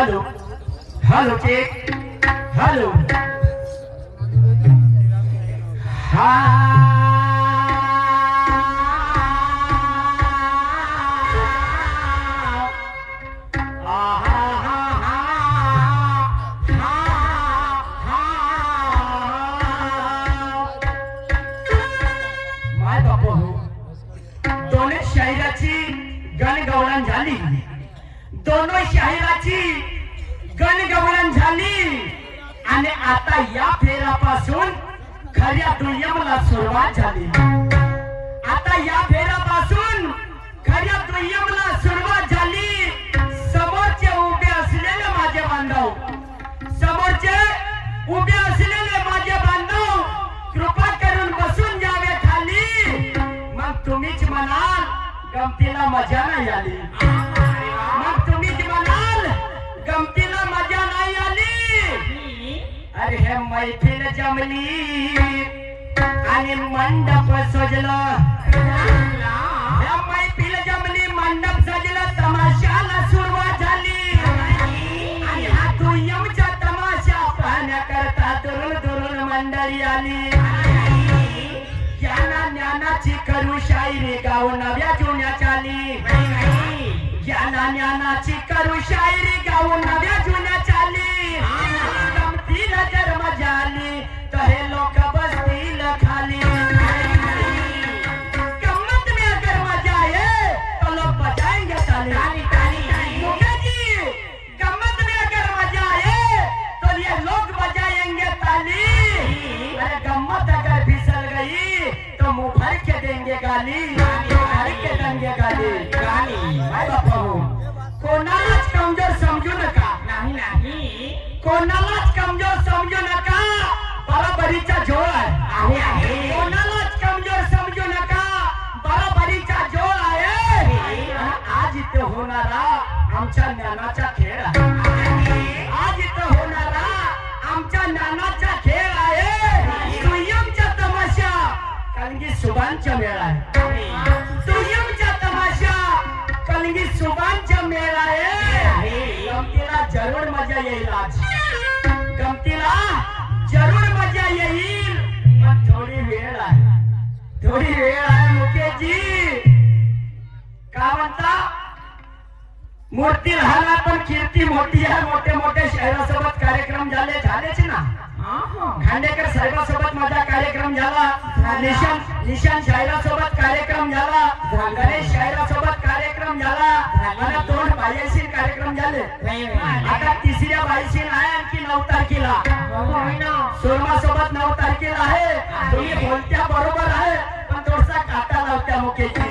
Hello hello check hello माय बापू दोन्ही शाहिराची गणगवळण झाली दोनों शाहिराची गणगवळण झाली आणि आता या फेरापासून खऱ्या दुय्यमला सुरुवात झाली आता या फेरापासून खऱ्या दुय्यमला सुरुवात झाली समोरचे उभे असलेले माझे बांधव समोरचे उभे असलेले माझे बांधव कृपा करून बसून जावे खाली मग तुम्हीच म्हणाल गमतीला मजा नाही आली मग तुम्हीच म्हणाल गमतीला मजा नाही आली अरे हे मैफिल जमली आणि मंडप सजला हे मैफिल जमली मंडप सजला तमाशाला सुरुवात झाली आणि हा दुय्यमचा तमाशा पाहण्याकरता दुरून दुरून मंडळी आली ज्ञानाची करू शायरी गाव नव्या जुन्या चाली ज्ञानाची करू शायरी गाव नव्या जुन्या चाली गमतील जर मजा आली तर हे लोक बसतील खाली गम्मत में अगर मजा आए तो लोग बजाएंगे ताली मुखर्जी गम्मत में अगर मजा आए तो ये लोग बजाएंगे ताली अरे गम्मत अगर फिसल गई तो मुंह भर के देंगे गाली भर के देंगे गाली भाई बापू कोणालाच कमजोर समजू नका नाही कोणालाच कमजोर समजू नका बरोबरीचा जोड आहे कोणालाच कमजोर समजू नका बरोबरीचा जोड आहे आज इथे होणारा आमच्या ज्ञानाचा खेळ आहे आज इथे होणारा आमच्या ज्ञानाचा खेळ आहे दुय्यमचा तमाशा कलगी सुभांचा मेळा आहे दुय्यमचा तमाशा कलगी सुभांचा मेळा आहे गमतीला जरूर मजा येईल आज गमतीला जरूर मजा येईल पण थोडी वेळ आहे मुकेशजी का म्हणता मूर्ती लहान पण कीर्ती मोठी आहे मोठे मोठे शहरासोबत कार्यक्रम झालेच ना खांडेकर साहेबांसोबत माझा कार्यक्रम झाला निशान शाहिरासोबत कार्यक्रम झाला गणेश शाहिरासोबत कार्यक्रम झाला मला 2 बाईशील कार्यक्रम झाले आता तिसऱ्या बाईशील आहे आणखी 9 तारखेला सुरमा सोबत 9 तारखेला आहे तुम्ही बोलत्या बरोबर आहे पण थोडासा काटा लावत्या मुकेशजी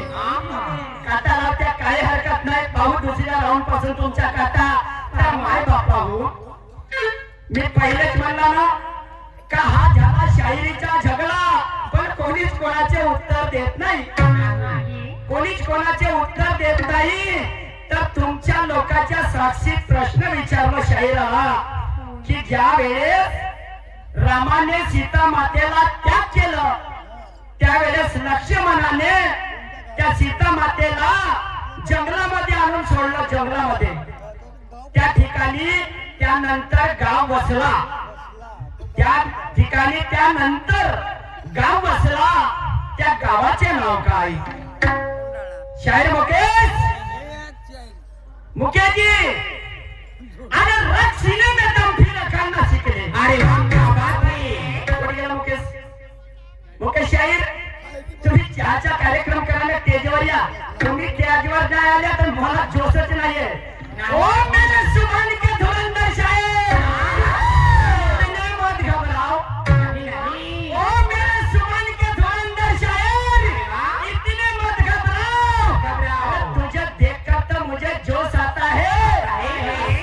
काटा लावत्या काही हरकत नाही पाहू दुसऱ्या राऊंड पासून तुमच्या काटा माय बापा हो मी पहिलेच म्हणला ना का हा झाला शाहिरीचा झगडा पण कोणीच कोणाचे उत्तर देत नाही कोणीच कोणाचे उत्तर देत नाही तर तुमच्या लोकांच्या साक्षीत प्रश्न विचारला शाहिराला की ज्या वेळेस रामाने सीता मातेला त्याग केलं त्यावेळेस लक्ष्मणाने त्या सीता मातेला जंगलामध्ये आणून सोडलं जंगलामध्ये त्या ठिकाणी त्यानंतर गाव वसला त्या ठिकाणी त्यानंतर गाव वसला त्या गावाचे नाव काय शायर मुकेशजी अरे रथ सीने में दम भी रखना सीखले अरे क्या बात है मुकेश शायर तुम्ही चहाचा कार्यक्रम करायला स्टेजवर या तुम्ही स्टेजवर नाही आल्या तर मला जोशच नाहीये ओ मेरे सुभान के धुरंधर शायर इतने मत घबराओ ओ मेरे सुभान के धुरंधर शायर इतने मत घबराओ तुझे देखकर तो मुझे जोश आता है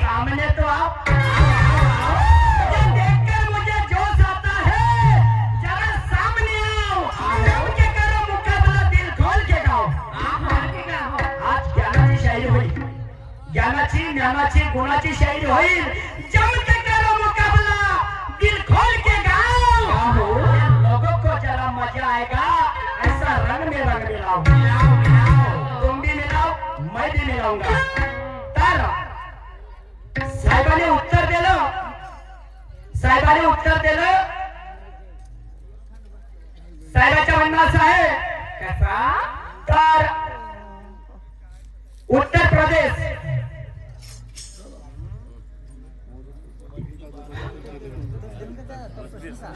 सामने तो आओ देखकर मुझे जोश आता है जरा सामने आओ जम के करो मुकाबला दिल खोल के गाओ आज ज्ञानाची शायरी होईल ज्ञानाची गुणाची शायरी होईल जम के करो मुकाबला दिल खोल के गाओ लोगों को जरा मजा आएगा ऐसा रंग में मिलाओ तुम भी मिलाओ मैं भी मिलाऊंगा तर साहेब साहेबांनी उत्तर दिलं. साहेबाच्या म्हणणं असं आहे कसा तर उत्तर प्रदेश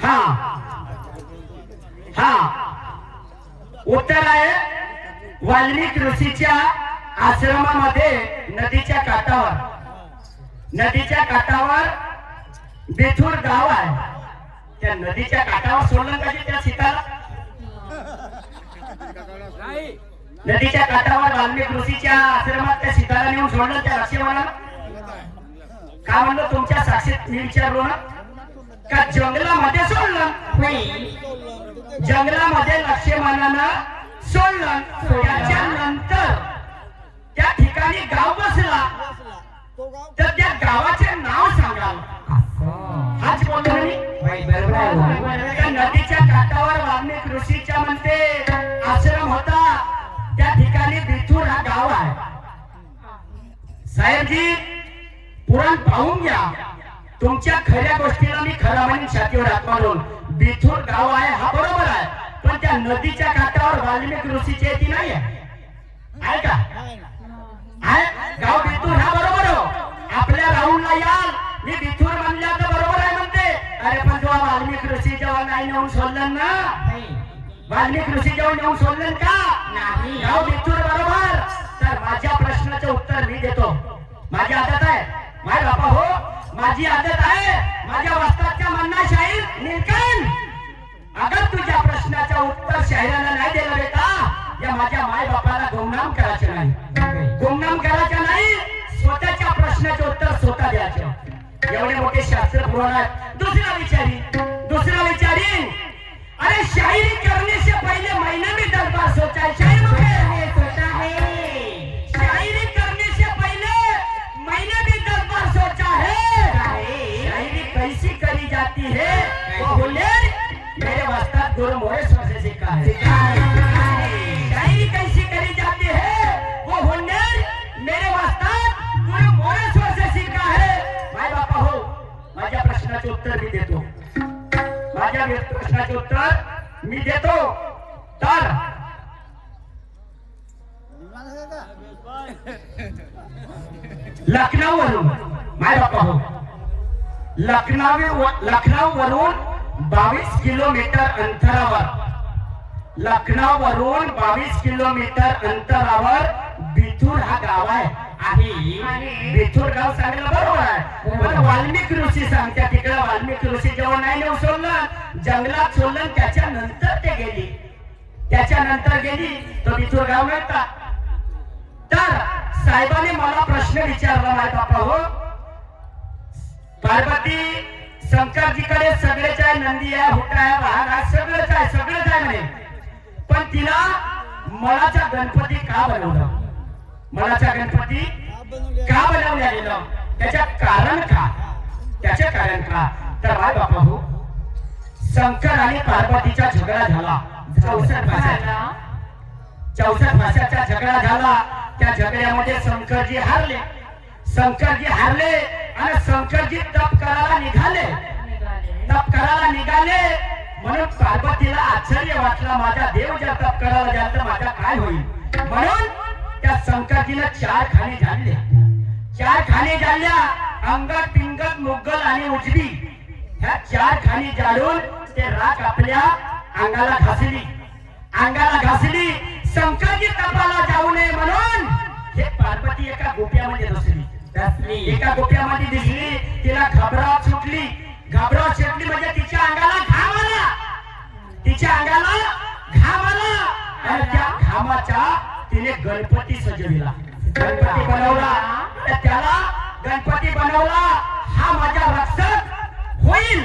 हा हा उत्तर आहे वाल्मिक ऋषीच्या आश्रमामध्ये नदीच्या काठावर बेथूर गाव आहे. त्या नदीच्या काठावर सोडलं का त्या सीताला? नदीच्या काठावर वाल्मिक ऋषीच्या आश्रमात त्या सीताला नेऊन सोडलं त्या लक्ष्मणाला. का म्हणलं तुमच्या साक्षीत मी विचारलो ना का जंगलामध्ये सोडलं? जंगलामध्ये लक्ष्मणानं सोडलं. त्याच्यानंतर त्या ठिकाणी गाव बसला तर त्या गावाचे नाव सांगा. हाच बोलतो मी. त्या नदीच्या काठावर वाल्मिक ऋषीच्या म्हणते आश्रम होता. त्या ठिकाणी बिथूर हा गाव आहे. साहेबजी पुराण पाहून घ्या. तुमच्या खऱ्या गोष्टीला मी खरा म्हणून छातीवर हात मारून बिथूर गाव आहे हा बरोबर आहे. पण त्या नदीच्या काठावर वाल्मिक ऋषीची ती नाही आहे का? आहे गाव बिथूर हा बरोबर हो. आपल्या राऊंडला याल मी बिथूर म्हणल्या तर बरोबर आहे म्हणते. अरे पण जेव्हा वाल्मिक ऋषी जेव्हा नाही नेऊन सोडलं ना, वाल्मिक ऋषी जेव्हा नेऊन सोडलं का नाही गाव बिथूर बरोबर. तर माझ्या प्रश्नाचं उत्तर मी देतो. माझी आदत आहे माय बापा हो, माझी आदत आहे. माझ्या वस्तादच्या म्हणणं शाहीर नीलकंठ, अगर तुझ्या प्रश्नाचं उत्तर शाहिरानं नाही दिलं बेटा या माझ्या माय बापाला गुमनाम करायचं नाही. गुमनाम करायचं नाही. स्वतःच्या प्रश्नाचं उत्तर स्वतः द्यायचं. एवढे मोठे शास्त्र पुराण आहेत. दुसरा विचारी अरे शायरी करने से पहले मैंने भी 10 बार सोचा है. शायरी करने से पहले मैंने भी 10 बार सोचा है. शायरी कैसी करी जाती है वो हुनर मेरे वस्ताद गुरु मोरेश्वर से सीखा है. शायरी कैसी करी जाती है वो हुनर मेरे वस्ताद गुरु मोरेश्वर से सीखा है. माय बापा हो, माझ्या प्रश्नाचे उत्तर मी देतो. माझ्या प्रश्नाचे उत्तर मी देतो. तर लखनौवरून माय बापा हो, लखनौवरून 22 किलोमीटर अंतरावर, लखनौवरून 22 किलोमीटर अंतरावर बिथूर हा गाव आहे. बिथूर गाव सांगितलं बरोबर आहे. पण वाल्मिक ऋषी सांगत्या तिकडे वाल्मिक ऋषी जेव्हा नाही नेऊन सोडलं जंगलात सोडलं त्याच्यानंतर ते गेली. त्याच्यानंतर गेली तो बिथूर गाव मिळता. तर साहेबांनी मला प्रश्न विचारला माय बापा हो, पार्वती शंकरजीकडे सगळेच आहे, नंदी आहे, हुटा आहे, वाहन आहे, सगळंच आहे म्हणे. पण तिला मळाचा गणपती का बनवलं? मळाचा गणपती का बनवल्या गेलं? त्याचे कारण का? तर माय बापा हो, शंकर आणि पार्वतीचा झगडा झाला. 64 भाषाचा झगडा झाला. त्या झगड्यामध्ये शंकरजी हारले आणि शंकरजी तप करायला निघाले. म्हणून पार्वतीला आश्चर्य वाटला, माझा देव जर तप करायला जाल तर माझा काय होईल. म्हणून त्या शंकरजीने 4 खाणी जाळल्या. अंगद पिंगत मुगल आणि उजवी ह्या 4 खाणी जाळून ते राख आपल्या अंगाला घासली. शंकरजी तपाला जाऊ नये म्हणून हे पार्वती एका गोप्यामध्ये दिसली. तिला घाबराट सुटली म्हणजे तिच्या अंगाला घाम आला आणि त्या घामाचा तिने गणपती सजविला. गणपती बनवला. हा माझा रक्षक होईल.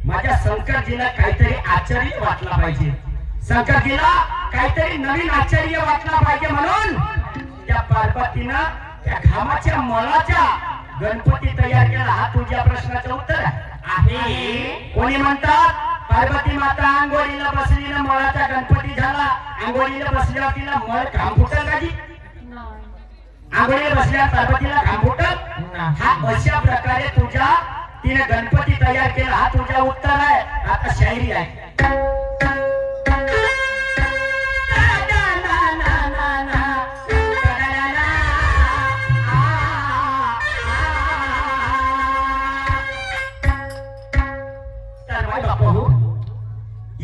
माझ्या शंकरजीला काहीतरी आश्चर्य वाटला पाहिजे. शंकरजीला काहीतरी नवीन आश्चर्य वाटला पाहिजे. म्हणून त्या पार्वतीनं त्या घामाच्या मळाचा गणपती तयार केला. हा तुझ्या प्रश्नाचं उत्तर आहे. कोणी म्हणतात पार्वती माता आंघोळीला बसली ना मळाचा गणपती झाला. आंघोळीला बसल्यावर तिला मळ घाम फुटल का जी? आंघोळीला बसल्यावर पार्वतीला घाम फुटल? हा अशा प्रकारे तुझ्या तिने गणपती तयार केला. हा तुझा उत्तर आहे. आता शायरी आहे.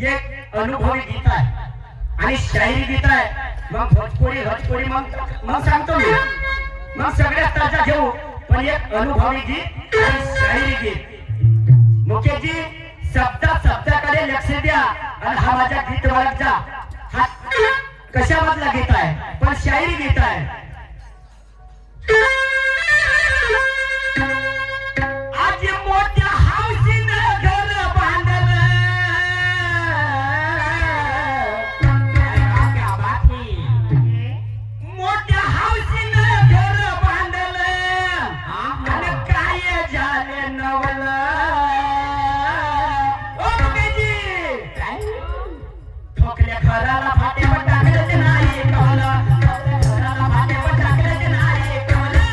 एक अनुभवी गीत आहे आणि शायरी गीत आहे. मग भोजपुरी मग सांगतो मी. मग सगळ्या ताजा घेऊ. पण एक अनुभवी गीत आणि शायरी गीत. मुकेशजी शब्दाकडे लक्ष द्या आणि हा माझ्या गीत वाळाचा हा कशामधला गीत आहे पण शायरी गीत आहे. आज मोठ्या हौशीनं घर बांधलं. मोठ्या हौशीनं घर बांधलं आणि काय झाले नवलं. ठोकल्या घराला फाटे पण टाकले नाही कवलं. घराला फाटे पण टाकले नाही कवलं.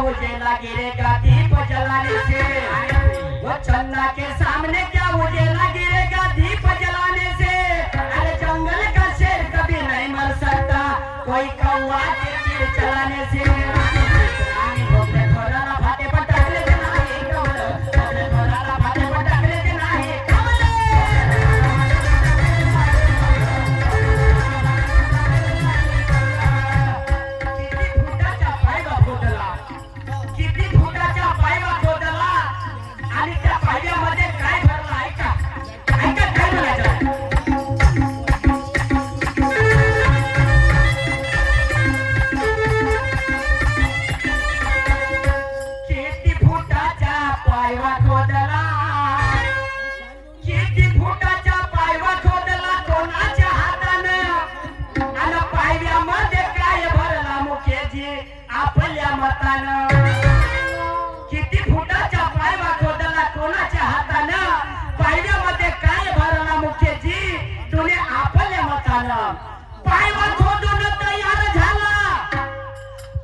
उजेला गिरेगा दीप जलाने से. वो चंदा के सामने क्या उजेला गिरेगा दीप जलाने से. अरे जंगल का शेर कभी नहीं मर सकता कोई कौवा के तीर चलाने से. घोड़ाला फाटे पण टाकले ते नाही कवलं. घोड़ाला फाटे पण टाकले ते नाही कवलं. किती फुटाचा पायवा फुटला. किती फुटाच्या पायवा खोदला आणि त्या पायव्यामध्ये काय भरलं ऐका. ऐका काय म्हणायचं. किती फुटाच्या पायवा खोदला. किती फुटाच्या पायवा खोदला कोणाच्या हातानं आणि पायव्यामध्ये काय भरला मुकेशजी आपल्या मतानं. किती फुटाच्या पायवा खोदला कोणाच्या हातानं पायव्यामध्ये काय भरला मुकेशजी तुने आपल्या मतानं. पायवा खोदून तयार झाला.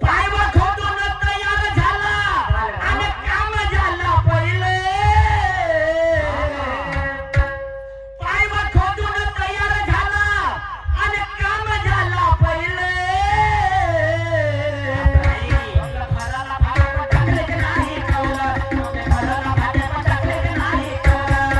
पायवा खोदून तयार झाला आणि काम झालं पहिले. पायवा खोदून तयार झाला आणि काम झालं पहिले. घराला फाटे पण टाकले ते नाही कवलं. घराला फाटे पण टाकले ते नाही कवलं.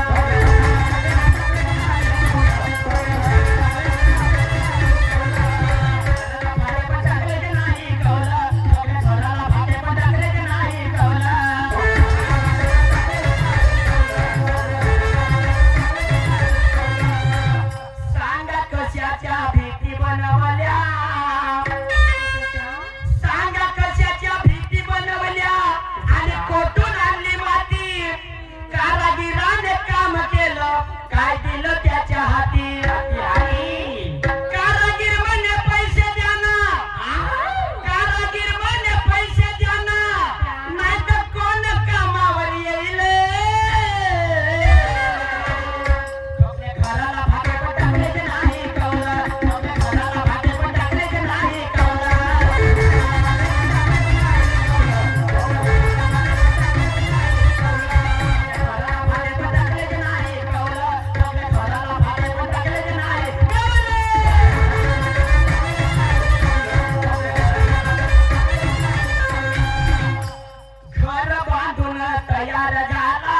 तयार झाला,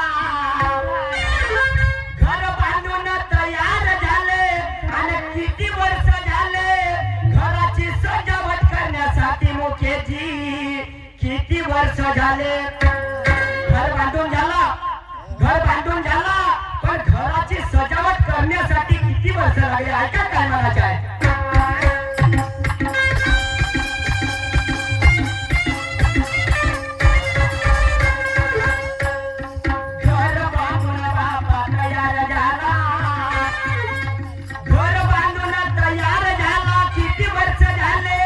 घर बांधून तयार झाले आणि किती वर्ष झाले घराची सजावट करण्यासाठी मुकेजी किती वर्ष झाले. घर बांधून झाला पण घराची सजावट करण्यासाठी किती वर्ष लागले ऐका काय म्हणायचे आहे. घर बांधून बाबा तयार झाला, घर बांधून तयार झाला किती वर्ष झाले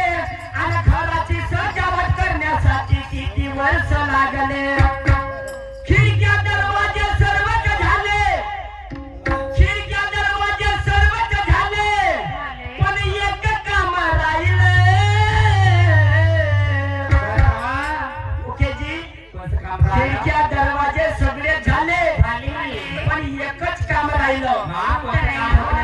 आणि घराची सजावट करण्यासाठी किती वर्ष लागले. खिडक्या दरवाजे सर्वच झाले, खिडक्या दरवाजे सर्वच झाले पण एक काम राहिले. मुकेजी खिडक्या दरवाजे सगळे झाले पण एकच काम राहिलं.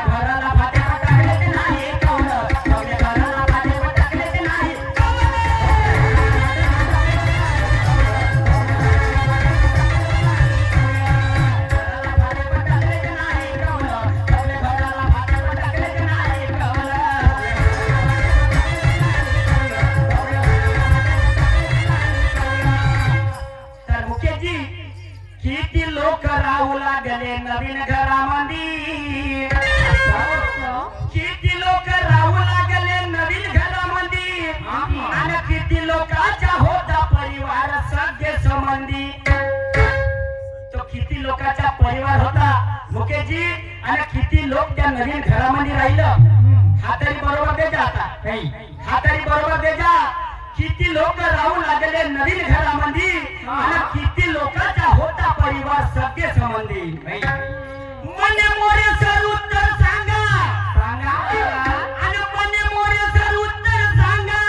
घराला फाटे टाकले ते नाही कवलं, घराला फाटे टाकले ते नाही. तर मुकेशजी किती लोक राहू लागले नवीन घरामध्ये, किती लोक राहू लागले नवीन घरामध्ये आणि किती लोकांचा होता परिवार सगळे संबंधी. तो किती लोकांचा परिवार होता मुकेशजी आणि किती लोक त्या नवीन घरामध्ये राहिलं हा तरी बरोबर दे जा. आता नाही हा तरी बरोबर दे जा. किती लोक राहू लागले नवीन घरामध्ये आणि किती लोकांचा होता परिवार सगळे संबंधी. मने मोरे सर उत्तर सांगा आणि मने मोरे सर उत्तर सांगा.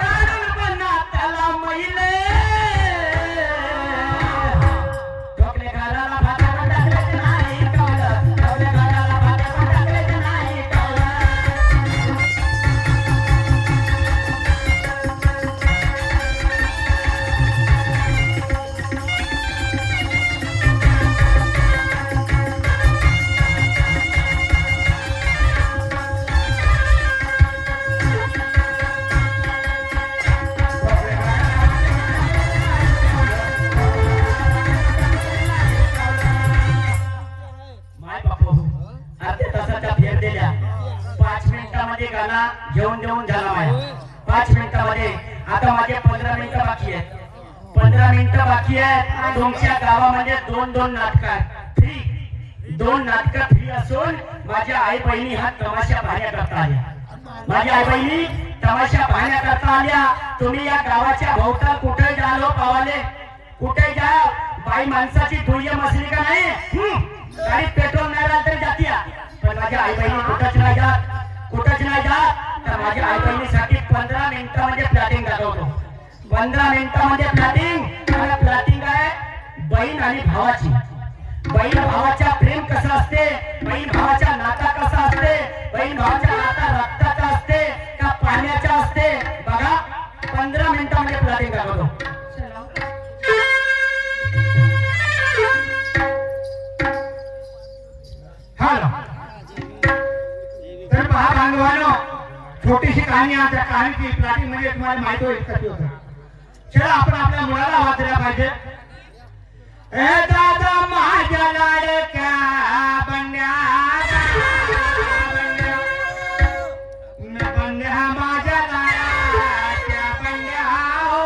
कारण पण त्याला महिले ठोकले घराला भाता टाकले नाही कवलं, ठोकले घराला भाता टाकले नाही कवलं. माय बापू अर्ध्या तासाच्या फेर दिल्या 5 मिनिटांमध्ये गाणा घेऊन देऊन झाला माझ्या 5 मिनिटांमध्ये. आता माझे 15 मिनिटं बाकी आहेत, 15 मिनिटं बाकी आहेत. तुमच्या गावामध्ये 2-2 नाटक फ्री, 2 नाटक फ्री असून माझ्या आई बहिणी हा तमाशा पाहण्याकरता आल्या. माझ्या आई बहिणी तमाशा पाहण्याकरता आल्या. तुम्ही या गावाच्या भोवताल कुठे जालो पावाले, कुठे जा. बाई माणसाची दुय्यम असली का नाही गाडीत पेट्रोल नाही राहिलं तरी जातीया. पण माझ्या आई बहिणी कुठंच नाही जात. तर माझ्या आई बहिणीसाठी 15 मिनिटांमध्ये प्लॅटिंग दाखवतो. 15 मिनिटांमध्ये प्लॅटिंग आहे बहीण आणि भावाची. बहीण भावाच्या प्रेम कसं असते, बहीण भावाच्या नाता कसा असते, बहीण भावाच्या नाता रक्ताचा असते का पाण्याचा असते बघा. 15 मिनिटांमध्ये प्लॅटिंग दाखवतो. तर पहा बांधवानो, छोटीशी कहाणी आहे. त्या कहाणीची प्लॅटिंग म्हणजे तुम्हाला माहिती होईल कशी होतं. चला आपण आपल्या मुलाला वाचल्या पाहिजे. ए दादा माझ्या लाडक्या बंड्या, बंड्या माझ्या लाडक्या बंड्या, हो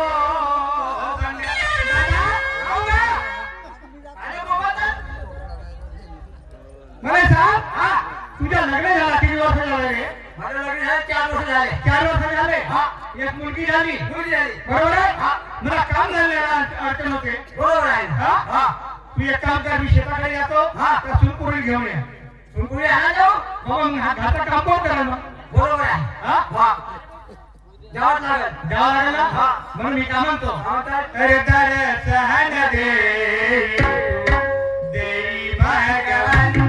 बंड्या. मला सांग तुझ्या लग्न झाला किती वर्ष झाले रे? माझं लग्न झालं 4 वर्ष झाले. 4 वर्ष झाले. एक मुलगी झाली. बरोबर आहे. मला काम झालं अडचण होते. बरोबर आहे. तू एक काम कर, मी शेताकडे जातो तर सुनपुरी घेऊन ये. सुनपुरी आणा जाऊ मग घाटा काम करा मग. बरोबर आहे. जावं लागेल ना. म्हणून मी काय म्हणतो, अरे तर सहन दे देई भगवान.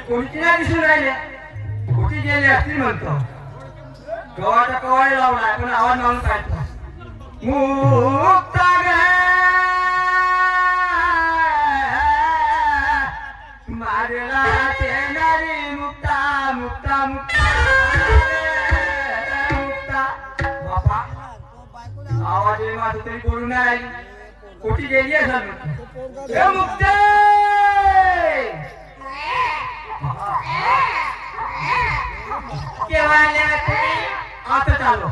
कोणती नाही दिसून राहिले कुठे गेले असतील म्हणतो गव्हाचा कवाळी लावला पण आवाज मारून काढतो मुक्ता ग मारला येणारी मुक्ता मुक्ता मुक्ता मुक्ता बापा आवाज माझं तरी बोलून नाही राहिली कोठी गेली आहे मुक्ते केव्हा आल्या तुम्ही आता चालू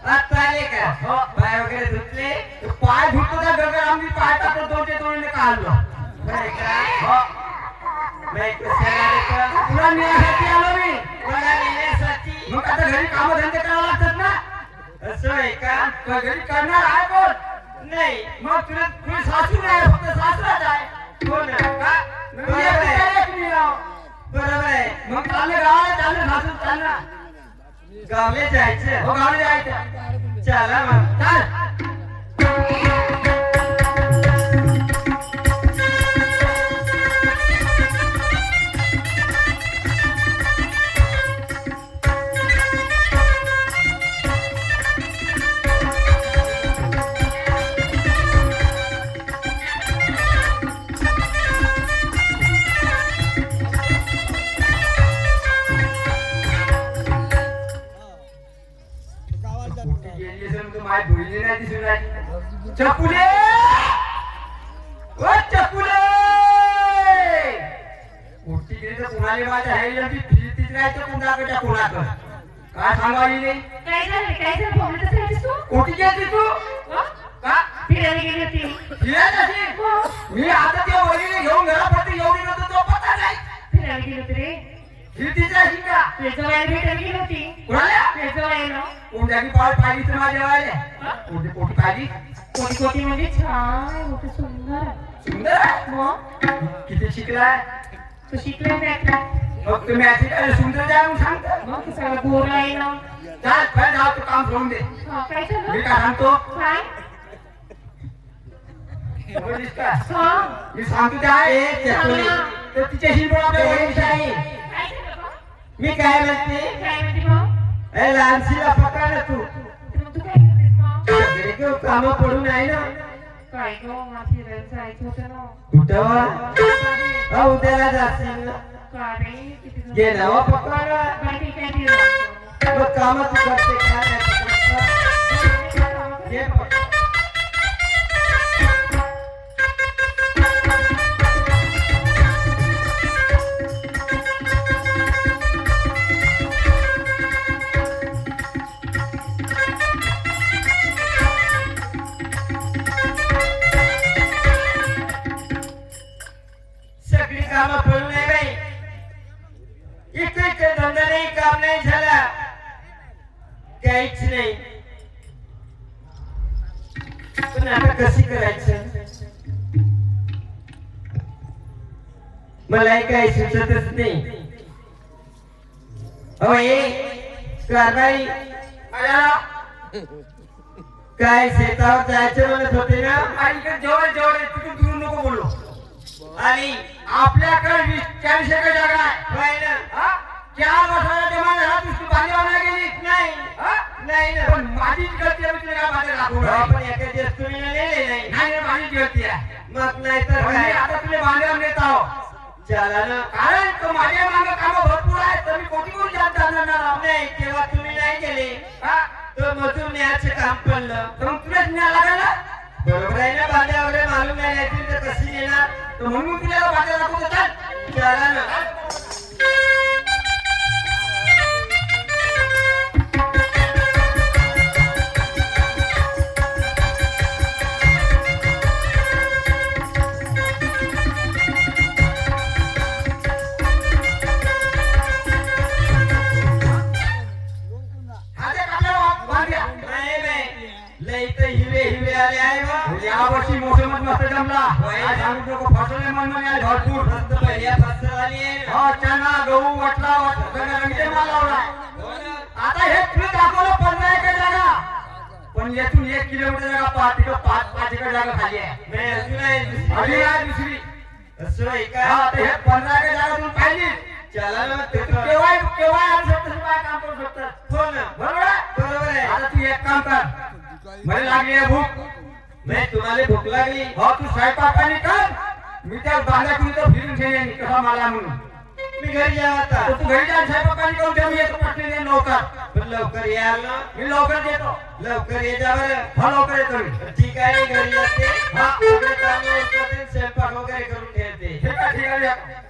आता आले का हो पाय वगैरे धुतले पाय धुतलो तर गगर आम्ही पाय टाकतो दोनचे दोनने काढलो बरे का हो नाही कशाला रे तुला नेण्यासाठी आलो मी मला नेण्यासाठी मग आता घरी काम धंदे करावे लागतात ना असं आहे का घरी करणार आहे कोण नाही मग तुला सासू नाही फक्त सासराच आहे कोण का बरोबर आहे मग चालले गावाला चालले सासू चालला गावले जायचं हो गावले जायचं चला मग चाल चकुले ओ चकुले कुठे गेली तर कुणाला माझ्या हायची फिरतीच नाही तर कुणाकडच्या कोणाकडे काय सांगायली नाही काय झालं बोलतच राहतेस तू कुठे गेली तू का फिरायला गेली होती फिरायला अशी मी आता त्या वरीने घेऊन घरापर्यंत एवढी नव्हतं तो पत्ता नाही फिरायला गेली होती रे फिरतीच राहिली का तुझ्या वयाला भेटायला गेली होती कोणाला तुझ्या वयाला कोणत्याची पाळ पाहिली तर माझ्या वयाला कोणती पोटी पाहिली कोटी कोटी म्हणजे छान मोठी सुंदर सुंदर मग किती शिकलाय तू शिकलाय भेटला मग तुम्ही अशी काय सुंदर जाय म्हणून सांगता मग तू सगळं गोर आहे ना चाल पहिले जाऊ तू काम सोडून दे काय झालं मी काय सांगतो काय समजलीस का हा मी सांगतो ते आहे तर तिच्याशी पण आपल्या वडील आहे काय झालं बा? मी काय म्हणते काय म्हणते मग ए लहानशीला पकडा ना तू मग तू काय करतेस मग सगळे किंवा कामं पडून आहे ना काय गो मला फिरायला जायचं होतं ना कुठं वा उद्याला जाशील ना का रे किती दिवस घे ना वा पकडा बरं ठीक आहे फिरायला मग कामं तू करते काय नाही पकडत. घे पकड. सगळी कामं पडू नये बाई इकडे धंदा नाही काम नाही झाला काहीच नाही पण आता कशी करायचं मला काही सुचतच नाही हो ये कारभारी काय शेतावर जायचं म्हणत होते ना आणि जवळ जवळ तिथून दूर नको बोललो आणि आपल्याकडे 40 एकर जागा आहे ना 4 वर्षाला जमा झाला तू बांधवायला गेली नाही नाही ना पण माझी गलती आहे तुला काय बांधे दाखवून आपण एका दिवस तुम्ही नेले नाही नाही माझी गलती आहे मग नाही तर काय आता तुला बांधवा नेत आहो चला ना कारण तो माझ्या मागे काम भरपूर आहे तर मी कोटी जात जाणार नाही तेव्हा तुम्ही नाही गेले तर मजूर न्यायचं काम पडलं तर मग तुलाच न्याय लागेल ना बरोबर आहे ना बांध्या वगैरे मालूम नाही यायची तर कशी येणार तर म्हणून तुला बांध्या दाखवतो चल चला ना यावर्षी मोसमच मस्त जमला फसले म्हणून भरपूर चना गहू वटला रंगीचे माल लावला आता हे तुम्ही दाखवलं 15 एकर जागा पण यातून 1 किलोमीटर जागा 5 एकर जागा खाली आहे दुसरी असं आहे का हे 15 एकर जागा तुम्ही पाहिजे चला ना ते तू केव्हा केव्हा आणू शकतोस काय काम करू शकतोस हो ना बरोबर आहे? बरोबर आहे आता तू एक काम कर मला लागली आहे भूक नाही तुम्हाला भूक लागली हो तू स्वयंपाक पाणी कर मी त्या बांधाकडून तर फिरून घेईन कसा मला म्हणून मी घरी या आता तर तू घरी जा स्वयंपाक पाणी करून ठेव मी येतो पटकन येईन लवकर पण लवकर याल ना मी लवकर येतो लवकर ये जा बरं हो लवकर येतो मी ठीक आहे मी घरी येते हा. सगळे काम उरकते, स्वयंपाक वगैरे करून ठेवते ठीक आहे ठीक आहे